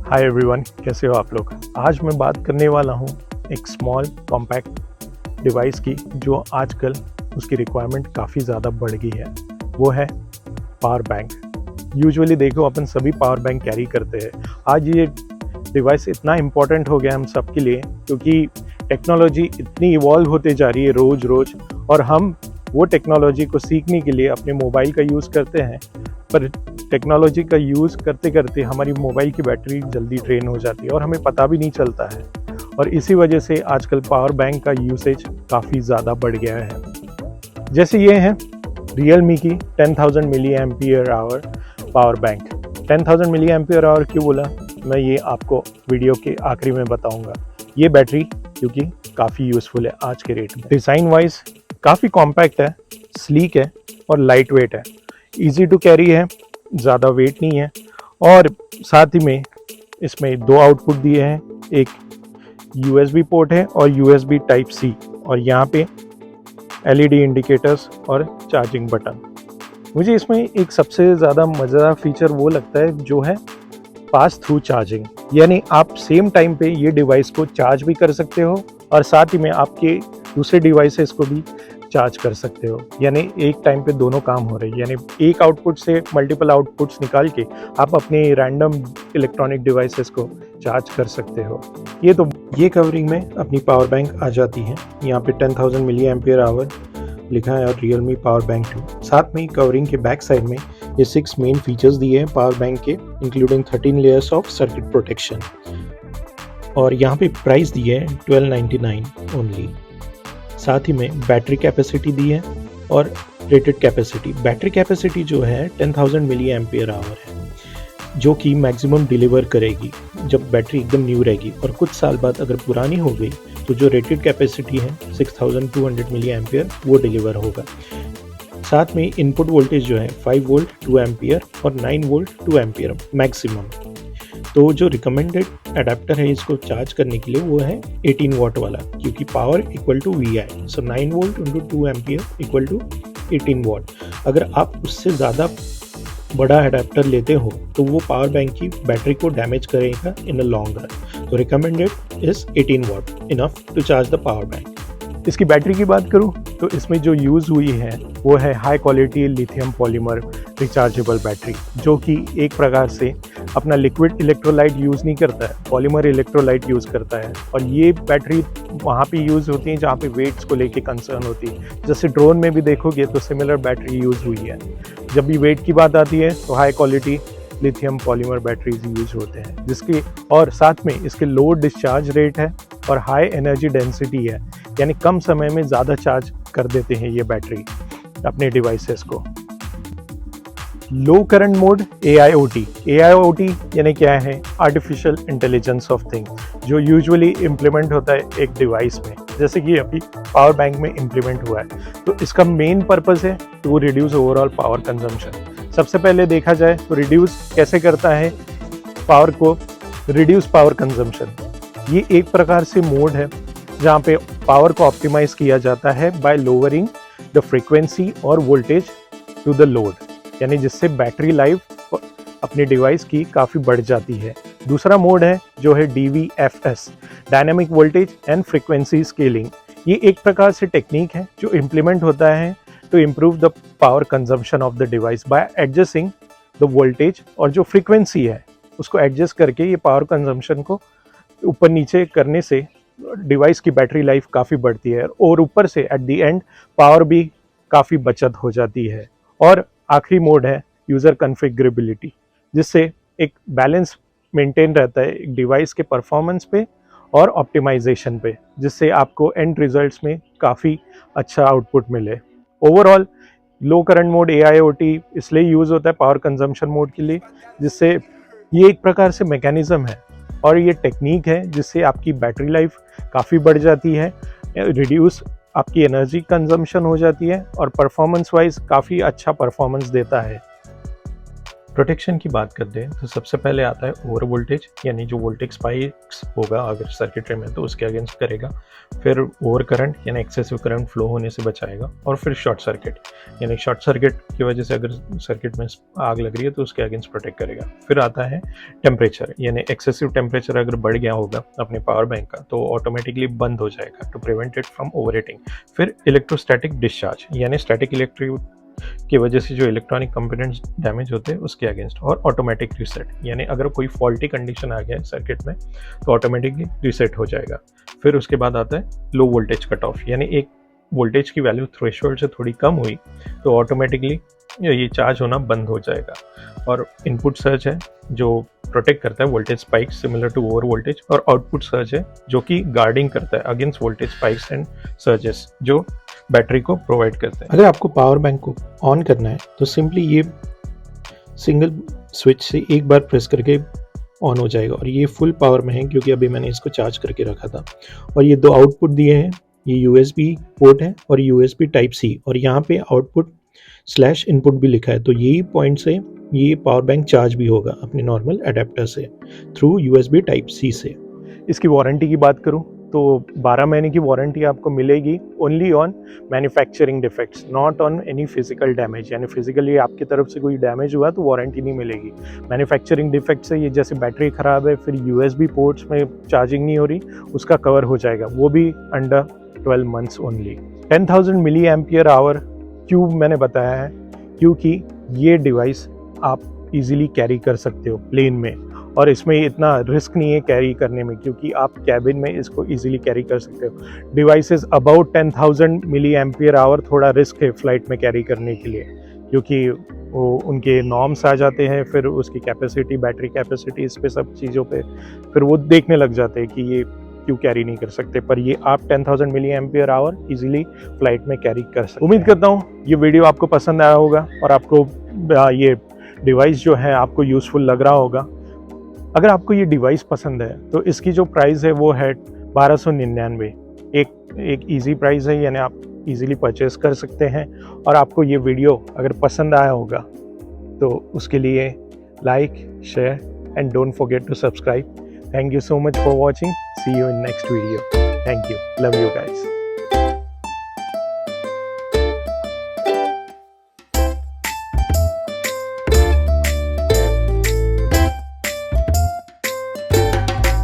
Hi everyone, कैसे हो आप लोग। आज मैं बात करने वाला हूँ एक स्मॉल कॉम्पैक्ट डिवाइस की जो आजकल उसकी रिक्वायरमेंट काफ़ी ज़्यादा बढ़ गई है। वो है पावर बैंक। यूजुअली देखो अपन सभी पावर बैंक कैरी करते हैं। आज ये डिवाइस इतना इम्पॉर्टेंट हो गया हम सब के लिए क्योंकि टेक्नोलॉजी इतनी इवॉल्व होते जा रही है रोज़ रोज़, और हम वो टेक्नोलॉजी को सीखने के लिए अपने मोबाइल का यूज़ करते हैं। पर टेक्नोलॉजी का यूज़ करते करते हमारी मोबाइल की बैटरी जल्दी ड्रेन हो जाती है और हमें पता भी नहीं चलता है, और इसी वजह से आजकल पावर बैंक का यूसेज काफ़ी ज़्यादा बढ़ गया है। जैसे ये है Realme की 10,000 milli ampere hour power bank. 10,000 milli ampere hour क्यों बोला, मैं ये आपको वीडियो के आखिरी में बताऊंगा। ये बैटरी क्योंकि काफ़ी यूज़फुल है आज के रेट में। डिज़ाइन वाइज काफ़ी कॉम्पैक्ट है, स्लीक है और लाइट वेट है, ईजी टू कैरी है, ज़्यादा वेट नहीं है। और साथ ही में इसमें दो आउटपुट दिए हैं, एक USB पोर्ट है और USB टाइप C, और यहाँ पे LED इंडिकेटर्स और चार्जिंग बटन। मुझे इसमें एक सबसे ज़्यादा मज़ेदार फीचर वो लगता है जो है पास थ्रू चार्जिंग, यानी आप सेम टाइम पे ये डिवाइस को चार्ज भी कर सकते हो और साथ ही में आपके दूसरे डिवाइसेस को भी चार्ज कर सकते हो। यानी एक टाइम पे दोनों काम हो रहे हैं, यानी एक आउटपुट से मल्टीपल आउटपुट्स निकाल के आप अपने रैंडम इलेक्ट्रॉनिक डिवाइसेस को चार्ज कर सकते हो। ये कवरिंग में अपनी पावर बैंक आ जाती है। यहाँ पे 10,000 मिली एम्पियर आवर लिखा है और Realme पावर बैंक 2। साथ में कवरिंग के बैक साइड में ये 6 मेन फीचर्स दिए हैं पावर बैंक के, including 13 layers of circuit protection. और यहाँ पे प्राइस दी है 1299 ओनली। साथ ही में बैटरी कैपेसिटी दी है और रेटेड कैपेसिटी। बैटरी कैपेसिटी जो है 10,000 मिली एम्पियर आवर है, जो कि मैक्सिमम डिलीवर करेगी जब बैटरी एकदम न्यू रहेगी, और कुछ साल बाद अगर पुरानी हो गई तो जो रेटेड कैपेसिटी है 6,200 मिली एम्पियर वो डिलीवर होगा। साथ में इनपुट वोल्टेज जो है 5 वोल्ट 2 एम्पियर और 9 वोल्ट 2 एम्पियर मैक्सिमम। तो जो रिकमेंडेड अडेप्टर है इसको चार्ज करने के लिए वो है 18 वाट वाला, क्योंकि power equal to VI, so 9 volt into 2 ampere equal to 18 watt. अगर आप उससे ज़्यादा बड़ा अडेप्टर लेते हो तो वो पावर बैंक की बैटरी को डैमेज करेगा इन अ लॉन्ग रन। तो recommended is 18 watt enough to charge the power bank. इसकी बैटरी की बात करूं तो इसमें जो यूज़ हुई है वो है high quality lithium polymer rechargeable battery, जो कि एक प्रकार से अपना लिक्विड इलेक्ट्रोलाइट यूज़ नहीं करता है, पॉलीमर इलेक्ट्रोलाइट यूज़ करता है। और ये बैटरी वहाँ पे यूज़ होती है जहाँ पे वेट्स को लेके कंसर्न होती है। जैसे ड्रोन में भी देखोगे तो सिमिलर बैटरी यूज़ हुई है। जब भी वेट की बात आती है तो high quality lithium polymer batteries use होते हैं, जिसके और साथ में इसके लो डिस्चार्ज रेट है और हाई एनर्जी डेंसिटी है, यानी कम समय में ज़्यादा चार्ज कर देते हैं ये बैटरी अपने डिवाइसेस को। लो करंट मोड AIoT यानी क्या है, आर्टिफिशियल इंटेलिजेंस ऑफ थिंग्स, जो यूजुअली इम्प्लीमेंट होता है एक डिवाइस में, जैसे कि अभी पावर बैंक में इम्प्लीमेंट हुआ है। तो इसका मेन पर्पस है to reduce overall power consumption. सबसे पहले देखा जाए तो रिड्यूस कैसे करता है पावर को, रिड्यूस पावर कंजम्पशन। ये एक प्रकार से मोड है जहाँ पे पावर को ऑप्टिमाइज किया जाता है बाय लोअरिंग द फ्रीक्वेंसी और वोल्टेज टू द लोड, यानी जिससे बैटरी लाइफ अपने डिवाइस की काफ़ी बढ़ जाती है। दूसरा मोड है जो है DVFS, dynamic voltage and frequency scaling. ये एक प्रकार से टेक्निक है जो इम्प्लीमेंट होता है to improve the power consumption of the device by adjusting the voltage, और जो फ्रीक्वेंसी है उसको एडजस्ट करके ये पावर कंजम्पशन को ऊपर नीचे करने से डिवाइस की बैटरी लाइफ काफ़ी बढ़ती है, और ऊपर से एट द एंड पावर भी काफ़ी बचत हो जाती है। और आखिरी मोड है यूज़र कॉन्फ़िगरेबिलिटी, जिससे एक बैलेंस मेंटेन रहता है एक डिवाइस के परफॉर्मेंस पे और ऑप्टिमाइजेशन पे, जिससे आपको एंड रिजल्ट्स में काफ़ी अच्छा आउटपुट मिले। ओवरऑल लो करंट मोड AIoT इसलिए यूज़ होता है पावर कंजम्पशन मोड के लिए, जिससे ये एक प्रकार से मैकेनिज़्म है और ये टेक्निक है जिससे आपकी बैटरी लाइफ काफ़ी बढ़ जाती है, रिड्यूस आपकी एनर्जी कंजम्पशन हो जाती है और परफॉर्मेंस वाइज काफ़ी अच्छा परफॉर्मेंस देता है। प्रोटेक्शन की बात करते हैं तो सबसे पहले आता है ओवर वोल्टेज, यानी जो वोल्टेज स्पाइक्स होगा अगर सर्किटरी में तो उसके अगेंस्ट करेगा। फिर ओवर करंट यानी एक्सेसिव करंट फ्लो होने से बचाएगा। और फिर शॉर्ट सर्किट, यानी शॉर्ट सर्किट की वजह से अगर सर्किट में आग लग रही है तो उसके अगेंस्ट प्रोटेक्ट करेगा। फिर आता है टेम्परेचर, यानी एक्सेसिव टेम्परेचर अगर बढ़ गया होगा अपने पावर बैंक का तो ऑटोमेटिकली बंद हो जाएगा to prevent it from overheating. फिर इलेक्ट्रोस्टैटिक डिस्चार्ज, यानी स्टैटिक इलेक्ट्रिक की वजह से जो इलेक्ट्रॉनिक कंपोनेंट्स डैमेज होते हैं उसके अगेंस्ट। और ऑटोमेटिक रीसेट, यानी अगर कोई फॉल्टी कंडीशन आ गया है सर्किट में तो ऑटोमेटिकली रीसेट हो जाएगा। फिर उसके बाद आता है लो वोल्टेज कट ऑफ, यानी एक वोल्टेज की वैल्यू थ्रेशोल्ड से थोड़ी कम हुई तो ऑटोमेटिकली ये चार्ज होना बंद हो जाएगा। और इनपुट सर्ज है जो प्रोटेक्ट करता है voltage spike similar to over voltage. और आउटपुट सर्ज है जो कि गार्डिंग करता है against voltage spikes and surges जो बैटरी को प्रोवाइड करते हैं। अगर आपको पावर बैंक को ऑन करना है तो सिंपली ये सिंगल स्विच से एक बार प्रेस करके ऑन हो जाएगा। और ये फुल पावर में है क्योंकि अभी मैंने इसको चार्ज करके रखा था। और ये दो आउटपुट दिए हैं, ये USB पोर्ट है और USB टाइप सी, और यहाँ पे आउटपुट / इनपुट भी लिखा है। तो यही पॉइंट से ये पावर बैंक चार्ज भी होगा अपने नॉर्मल अडेप्टर से थ्रू USB टाइप सी से। इसकी वारंटी की बात करूँ तो 12 महीने की वारंटी आपको मिलेगी only on manufacturing defects, not on any physical damage. यानी फिजिकली आपकी तरफ से कोई डैमेज हुआ तो वारंटी नहीं मिलेगी। मैन्युफैक्चरिंग डिफेक्ट से ये जैसे बैटरी ख़राब है, फिर USB पोर्ट्स में चार्जिंग नहीं हो रही, उसका कवर हो जाएगा, वो भी under 12 months only. 10,000 milli ampere hour क्यों मैंने बताया है, क्योंकि ये डिवाइस आप इजीली कैरी कर सकते हो प्लेन में, और इसमें इतना रिस्क नहीं है कैरी करने में क्योंकि आप कैबिन में इसको इजीली कैरी कर सकते हो। Devices about 10,000 milli ampere hour थोड़ा रिस्क है फ्लाइट में कैरी करने के लिए, क्योंकि वो उनके नॉर्म्स आ जाते हैं, फिर उसकी कैपेसिटी, बैटरी कैपेसिटी, इस पे सब चीज़ों पे फिर वो देखने लग जाते हैं कि ये क्यों कैरी नहीं कर सकते। पर ये आप 10,000 milli ampere hour easily flight में कैरी कर सकते हैं। उम्मीद करता हूँ ये वीडियो आपको पसंद आया होगा और आपको ये डिवाइस जो है आपको यूज़फुल लग रहा होगा। अगर आपको ये डिवाइस पसंद है तो इसकी जो प्राइस है वो है 1299। एक इजी प्राइस है, यानी आप इजीली परचेस कर सकते हैं। और आपको ये वीडियो अगर पसंद आया होगा तो उसके लिए like, share and don't forget to subscribe. Thank you so much for watching. See you in next video. Thank you. Love you guys.